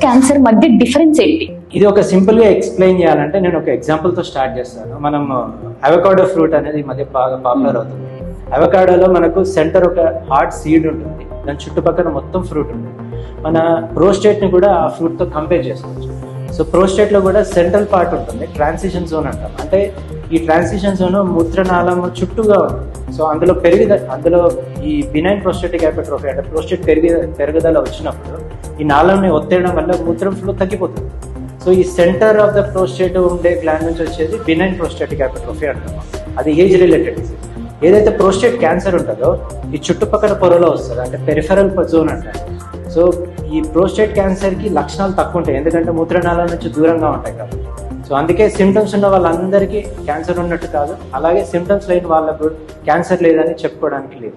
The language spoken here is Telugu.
క్యాన్సర్ మధ్య డిఫరెన్స్ ఏంటి? ఇది ఒక సింపుల్ గా ఎక్స్ప్లెయిన్ చేయాలంటే నేను ఒక ఎగ్జాంపుల్ తో స్టార్ట్ చేస్తాను. మనం అవకాడో ఫ్రూట్ అనేది ఈ మధ్య బాగా పాపులర్ అవుతుంది. అవకాడోలో మనకు సెంటర్ ఒక హార్డ్ సీడ్ ఉంటుంది, దాని చుట్టుపక్కల మొత్తం ఫ్రూట్ ఉంటుంది. మన ప్రోస్టేట్ ని కూడా ఆ ఫ్రూట్ తో కంపేర్ చేసుకోవచ్చు. సో ప్రోస్టేట్ లో కూడా సెంట్రల్ పార్ట్ ఉంటుంది, ట్రాన్సిషన్ జోన్ అంటాం. అంటే ఈ ట్రాన్సిషన్ జోన్ మూత్రనాళం చుట్టూగా ఉంటుంది. సో అందులో ఈ బినైన్ ప్రోస్టేటిక్ హైపర్ట్రోఫీ అంటే ప్రోస్టేట్ పెరుగుదల వచ్చినప్పుడు ఈ నాళంని ఒత్తేయడం వల్ల మూత్రం ఫ్లో తగ్గిపోతుంది. సో ఈ సెంటర్ ఆఫ్ ద ప్రోస్టేట్ ఉండే గ్లాండ్ నుంచి వచ్చేది బినైన్ ప్రోస్టేటిక్ హైపర్ట్రోఫీ అంటాం. అది ఏజ్ రిలేటెడ్ డిసీజ్. ఏదైతే ప్రోస్టేట్ క్యాన్సర్ ఉంటుందో ఈ చుట్టుపక్కల పొరలో వస్తుంది, అంటే పెరిఫెరల్ జోన్ అంటారు. సో ఈ ప్రోస్టేట్ క్యాన్సర్ కి లక్షణాలు తక్కువ ఉంటాయి, ఎందుకంటే మూత్రనాళాల నుంచి దూరంగా ఉంటాయి కాబట్టి. సో అందుకే సిమ్టమ్స్ ఉన్న వాళ్ళందరికీ క్యాన్సర్ ఉన్నట్టు కాదు, అలాగే సిమ్టమ్స్ లేని వాళ్ళకు క్యాన్సర్ లేదని చెప్పుకోవడానికి లేదు.